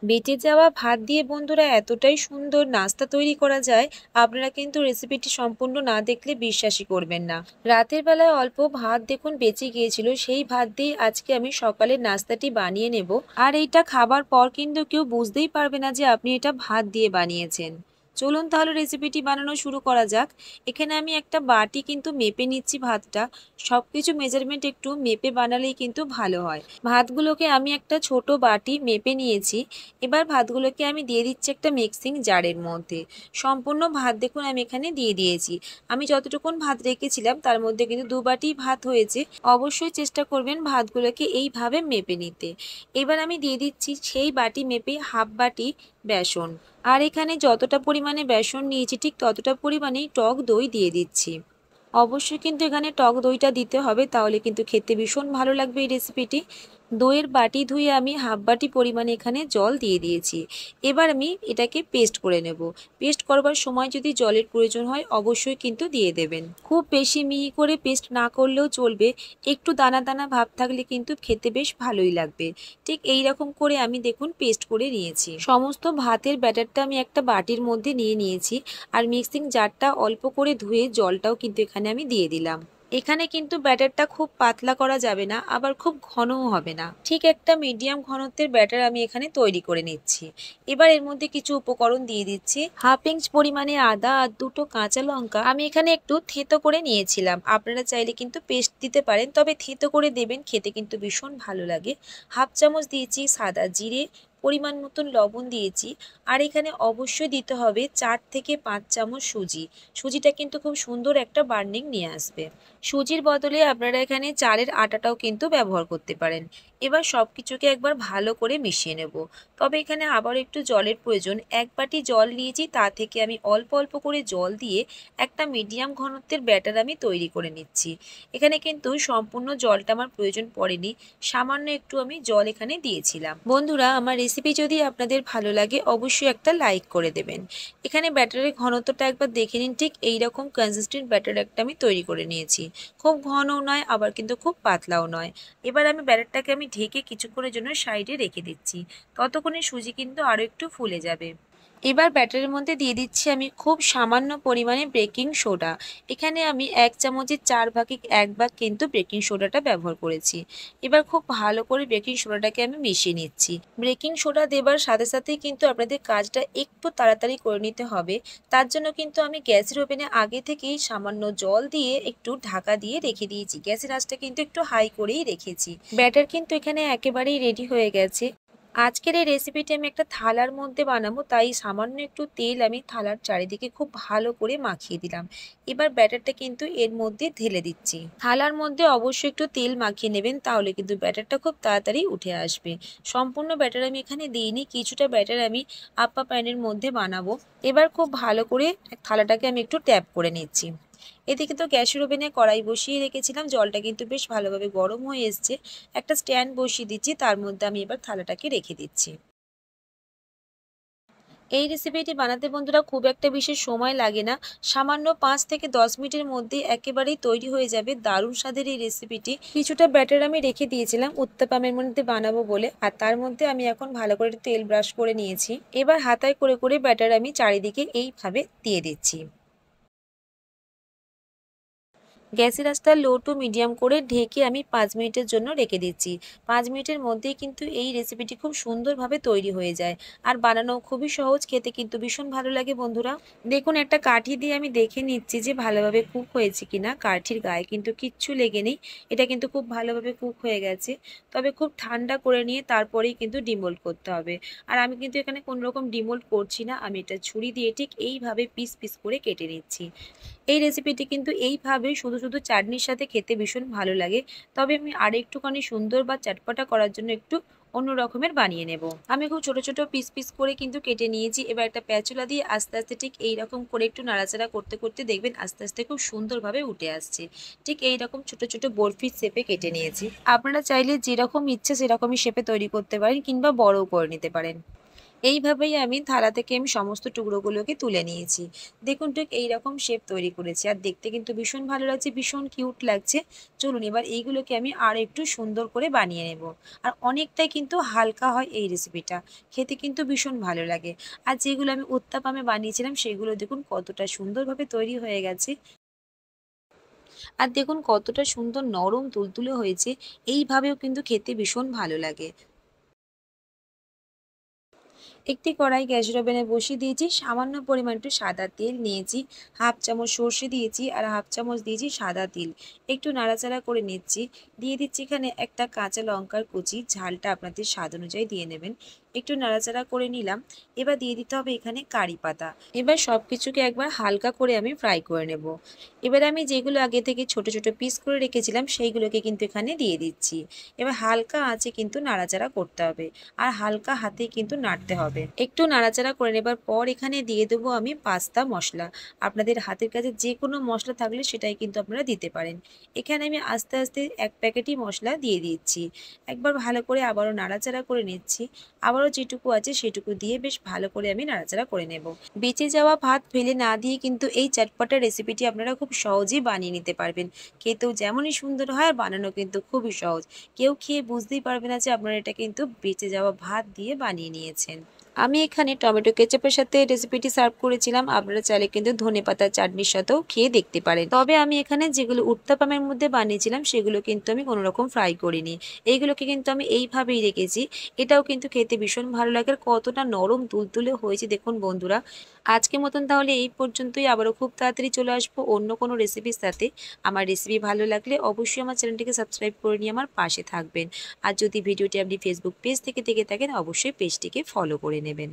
বেঁচে যাওয়া ভাত দিয়ে বন্ধুরা এতটাই সুন্দর নাস্তা তৈরি করা যায়, আপনারা কিন্তু রেসিপিটি সম্পূর্ণ না দেখলে বিশ্বাসই করবেন না। রাতের বেলায় অল্প ভাত দেখুন বেঁচে গিয়েছিল, সেই ভাত দিয়ে আজকে আমি সকালের নাস্তাটি বানিয়ে নেব। আর এইটা খাবার পর কিন্তু কেউ বুঝতেই পারবে না যে আপনি এটা ভাত দিয়ে বানিয়েছেন। চলুন তাহলে রেসিপিটি বানানো শুরু করা যাক। এখানে আমি একটা বাটি কিন্তু মেপে নিচ্ছি ভাতটা। সবকিছু মেজারমেন্ট একটু মেপে বানালেই কিন্তু ভালো হয়। ভাতগুলোকে আমি একটা ছোট বাটি মেপে নিয়েছি। এবার ভাতগুলোকে আমি দিয়ে দিচ্ছি একটা মিক্সিং জারের মধ্যে। সম্পূর্ণ ভাত দেখুন আমি এখানে দিয়ে দিয়েছি। আমি যতটুকুন ভাত রেখেছিলাম তার মধ্যে কিন্তু 2 বাটি ভাত হয়েছে। অবশ্যই চেষ্টা করবেন ভাতগুলোকে এইভাবে মেপে নিতে। এবার আমি দিয়ে দিচ্ছি সেই বাটি মেপে হাফ বাটি বেসন। আর এখানে যতটা পরিমাণে বেসন নিয়েছি ঠিক ততটা পরিমাণেই টক দই দিয়ে দিচ্ছি। অবশ্যই কিন্তু এখানে টক দইটা দিতে হবে, তাহলে কিন্তু খেতে ভীষণ ভালো লাগবে এই রেসিপিটি। দইয়ের বাটি ধুয়ে আমি হাফ বাটি পরিমাণে এখানে জল দিয়ে দিয়েছি। এবার আমি এটাকে পেস্ট করে নেব। পেস্ট করবার সময় যদি জলের প্রয়োজন হয় অবশ্যই কিন্তু দিয়ে দেবেন। খুব বেশি মিহি করে পেস্ট না করলেও চলবে, একটু দানা দানা ভাব থাকলে কিন্তু খেতে বেশ ভালোই লাগবে। ঠিক এই রকম করে আমি দেখুন পেস্ট করে নিয়েছি। সমস্ত ভাতের ব্যাটারটা আমি একটা বাটির মধ্যে নিয়ে নিয়েছি। আর মিক্সিং জারটা অল্প করে ধুয়ে জলটাও কিন্তু এখানে আমি দিয়ে দিলাম। এখানে কিন্তু ব্যাটারটা খুব পাতলা করা যাবে না, আবার খুব ঘনও হবে না, ঠিক একটা মিডিয়াম ঘনত্বের ব্যাটার আমি এখানে তৈরি করে নিচ্ছি। এবার এর মধ্যে কিছু উপকরণ দিয়ে দিচ্ছি। হাফ ইঞ্চ পরিমাণে আদা আর 2টো কাঁচা লঙ্কা আমি এখানে একটু থেতো করে নিয়েছিলাম। আপনারা চাইলে কিন্তু পেস্ট দিতে পারেন, তবে থেতো করে দেবেন, খেতে কিন্তু ভীষণ ভালো লাগে। হাফ চামচ দিয়েছি সাদা জিরে, পরিমাণ মতন লবণ দিয়েছি। আর এখানে অবশ্যই দিতে হবে 4 থেকে 5 চামচ সুজি। সুজিটা কিন্তু খুব সুন্দর একটা বার্নিং নিয়ে আসবে। সুজির বদলে আপনারা এখানে চালের আটাটাও কিন্তু ব্যবহার করতে পারেন। এবার সব কিছুকে একবার ভালো করে মিশিয়ে নেব। তবে এখানে আবার একটু জলের প্রয়োজন। 1 বাটি জল নিয়েছি, তা থেকে আমি অল্প অল্প করে জল দিয়ে একটা মিডিয়াম ঘনত্বের ব্যাটার আমি তৈরি করে নিচ্ছি। এখানে কিন্তু সম্পূর্ণ জলটা আমার প্রয়োজন পড়েনি, সামান্য একটু আমি জল এখানে দিয়েছিলাম। বন্ধুরা, আমার রেসিপি যদি আপনাদের ভালো লাগে অবশ্যই একটা লাইক করে দেবেন। এখানে ব্যাটারের ঘনত্বটা একবার দেখে নিন, ঠিক এইরকম কনসিস্টেন্ট ব্যাটার একটা আমি তৈরি করে নিয়েছি। খুব ঘনও নয় আবার কিন্তু খুব পাতলাও নয়। এবার আমি ব্যাটারটাকে আমি ঢেকে কিছুক্ষণের জন্য সাইডে রেখে দিচ্ছি। ততক্ষণে সুজি কিন্তু আরও একটু ফুলে যাবে। এবার ব্যাটারের মধ্যে দিয়ে দিচ্ছি আমি খুব সামান্য পরিমাণে বেকিং সোডা। এখানে আমি 1 চামচের 4 ভাগে 1 ভাগ কিন্তু বেকিং সোডাটা ব্যবহার করেছি। এবার খুব ভালো করে বেকিং সোডাটাকে আমি মিশিয়ে নিচ্ছি। বেকিং সোডা দেবার সাথে সাথেই কিন্তু আপনাদের কাজটা একটু তাড়াতাড়ি করে নিতে হবে। তার জন্য কিন্তু আমি গ্যাসের ওভেনে আগে থেকেই সামান্য জল দিয়ে একটু ঢাকা দিয়ে রেখে দিয়েছি। গ্যাসের আঁচটা কিন্তু একটু হাই করেই রেখেছি। ব্যাটার কিন্তু এখানে একেবারেই রেডি হয়ে গেছে। আজকের এই রেসিপিটি আমি একটা থালার মধ্যে বানাবো, তাই সামান্য একটু তেল আমি থালার চারিদিকে খুব ভালো করে মাখিয়ে দিলাম। এবার ব্যাটারটা কিন্তু এর মধ্যে ঢেলে দিচ্ছি। থালার মধ্যে অবশ্যই একটু তেল মাখিয়ে নেবেন, তাহলে কিন্তু ব্যাটারটা খুব তাড়াতাড়ি উঠে আসবে। সম্পূর্ণ ব্যাটার আমি এখানে দিইনি, কিছুটা ব্যাটার আমি আপ্পা প্যানের মধ্যে বানাবো। এবার খুব ভালো করে থালাটাকে আমি একটু ট্যাপ করে নিচ্ছি। এদিকে তো গ্যাসের ওভেনে কড়াই বসিয়ে রেখেছিলাম, জলটা কিন্তু বেশ ভালোভাবে গরম হয়ে এসছে। একটা স্ট্যান্ড বসিয়ে দিচ্ছি, তার মধ্যে আমি এবার থালাটাকে রেখে দিচ্ছি। এই রেসিপিটি বানাতে বন্ধুরা খুব একটা বিশেষ সময় লাগে না, সামান্য 5 থেকে 10 মিনিটের মধ্যে একেবারেই তৈরি হয়ে যাবে দারুণ স্বাদের এই রেসিপিটি। কিছুটা ব্যাটার আমি রেখে দিয়েছিলাম উত্তাপামের মধ্যে বানাবো বলে, আর তার মধ্যে আমি এখন ভালো করে তেল ব্রাশ করে নিয়েছি। এবার হাতায় করে করে ব্যাটার আমি চারিদিকে এইভাবে দিয়ে দিচ্ছি। গ্যাসের আঁচটা লো টু মিডিয়াম করে ঢেকে আমি 5 মিনিটের জন্য রেখে দিচ্ছি। 5 মিনিটের মধ্যেই কিন্তু এই রেসিপিটি খুব সুন্দরভাবে তৈরি হয়ে যায়। আর বানানো খুবই সহজ, খেতে কিন্তু ভীষণ ভালো লাগে বন্ধুরা। দেখুন একটা কাঠি দিয়ে আমি দেখে নিচ্ছি যে ভালোভাবে কুক হয়েছে কিনা। কাঠির গায়ে কিন্তু কিচ্ছু লেগে নেই, এটা কিন্তু খুব ভালোভাবে কুক হয়ে গেছে। তবে খুব ঠান্ডা করে নিয়ে তারপরেই কিন্তু ডিমোল্ড করতে হবে। আর আমি কিন্তু এখানে কোনো রকম ডিমোল্ড করছি না, আমি এটা ছুরি দিয়ে ঠিক এইভাবে পিস পিস করে কেটে নিচ্ছি। এই রেসিপিটি কিন্তু এইভাবে শুধু শুধু চাটনির সাথে খেতে ভীষণ ভালো লাগে। তবে আমি আর একটুখানি সুন্দর বা চটপটা করার জন্য একটু অন্য রকমের বানিয়ে নেব। আমি খুব ছোট ছোট পিস পিস করে কিন্তু কেটে নিয়েছি। এবার একটা প্যাচুলা দিয়ে আস্তে আস্তে ঠিক এইরকম করে একটু নাড়াচাড়া করতে করতে দেখবেন আস্তে আস্তে খুব সুন্দরভাবে উঠে আসছে। ঠিক এইরকম ছোট ছোট বরফির শেপে কেটে নিয়েছি। আপনারা চাইলে যেরকম ইচ্ছে সেরকমই শেপে তৈরি করতে পারেন, কিংবা বড়ও করে নিতে পারেন। এইভাবেই আমি থালা থেকে সমস্ত টুকরোগুলোকে তুলে নিয়েছি। দেখুন ঠিক এইরকম শেপ তৈরি করেছি। আর দেখতে কিন্তু ভীষণ ভালো লাগছে, ভীষণ কিউট লাগছে। চলুন এবার এইগুলোকে আমি আর একটু সুন্দর করে বানিয়ে নেব। আর অনেকটাই কিন্তু হালকা হয় এই রেসিপিটা। খেতে কিন্তু ভীষণ ভালো লাগে। আর যেগুলো আমি উত্তাপামে বানিয়েছিলাম সেগুলো দেখুন কতটা সুন্দরভাবে তৈরি হয়ে গেছে। আর দেখুন কতটা সুন্দর নরম তুলতুলে হয়েছে। এইভাবেও কিন্তু খেতে ভীষণ ভালো লাগে। একটি কড়াই গ্যাসের ওভেনে বসিয়ে দিয়েছি, সামান্য পরিমাণ একটু সাদা তেল নিয়েছি, হাফ চামচ সর্ষে দিয়েছি আর হাফ চামচ দিয়েছি সাদা তিল। একটু নাড়াচাড়া করে নিচ্ছি। দিয়ে দিচ্ছি এখানে একটা কাঁচা লঙ্কার কুচি, ঝালটা আপনাদের স্বাদ অনুযায়ী দিয়ে নেবেন। একটু নাড়াচাড়া করে নিলাম। এবার দিয়ে দিতে হবে এখানে কারি পাতা। এবার সব কিছুকে একবার হালকা করে আমি ফ্রাই করে নেব। এবার আমি যেগুলো আগে থেকে ছোট ছোট পিস করে রেখেছিলাম সেইগুলোকে কিন্তু এখানে দিয়ে দিচ্ছি। এবার হালকা আঁচে কিন্তু নাড়াচাড়া করতে হবে। আর হালকা হাতে কিন্তু নাড়তে হবে। একটু নাড়াচাড়া করে নেবার পর এখানে দিয়ে দেবো আমি পাস্তা মশলা। আপনাদের হাতের কাছে যে কোনো মশলা থাকলে সেটাই কিন্তু আপনারা দিতে পারেন। এখানে আমি আস্তে আস্তে এক প্যাকেটই মশলা দিয়ে দিচ্ছি। একবার ভালো করে আবারও নাড়াচাড়া করে নিচ্ছি। আবারও যেটুকু আছে সেটুকু দিয়ে বেশ ভালো করে আমি নাড়াচাড়া করে নেব। বেঁচে যাওয়া ভাত ফেলে না দিয়ে কিন্তু এই চটপটা রেসিপিটি আপনারা খুব সহজেই বানিয়ে নিতে পারবেন। খেতেও যেমনই সুন্দর হয় আর বানানো কিন্তু খুবই সহজ। কেউ খেয়ে বুঝতেই পারবে না যে আপনারা এটা কিন্তু বেঁচে যাওয়া ভাত দিয়ে বানিয়ে নিয়েছেন। আমি এখানে টমেটো কেচাপের সাথে রেসিপিটি সার্ভ করেছিলাম। আপনারা চাইলে কিন্তু ধনেপাতার চাটনির সাথেও খেয়ে দেখতে পারেন। তবে আমি এখানে যেগুলো উত্তাপামের মধ্যে বানিয়েছিলাম সেগুলো কিন্তু আমি কোনো রকম ফ্রাই করিনি। এইগুলোকে কিন্তু আমি এইভাবেই রেখেছি। এটাও কিন্তু খেতে ভীষণ ভালো লাগে। আর কতটা নরম তুলতুলে হয়েছে দেখুন বন্ধুরা। আজকের মতন তাহলে এই পর্যন্তই। আবারও খুব তাড়াতাড়ি চলে আসবো অন্য কোনো রেসিপির সাথে। আমার রেসিপি ভালো লাগলে অবশ্যই আমার চ্যানেলটিকে সাবস্ক্রাইব করে নিয়ে আমার পাশে থাকবেন। আর যদি ভিডিওটি আপনি ফেসবুক পেজ থেকে দেখে থাকেন অবশ্যই পেজটিকে ফলো করে নেবেন।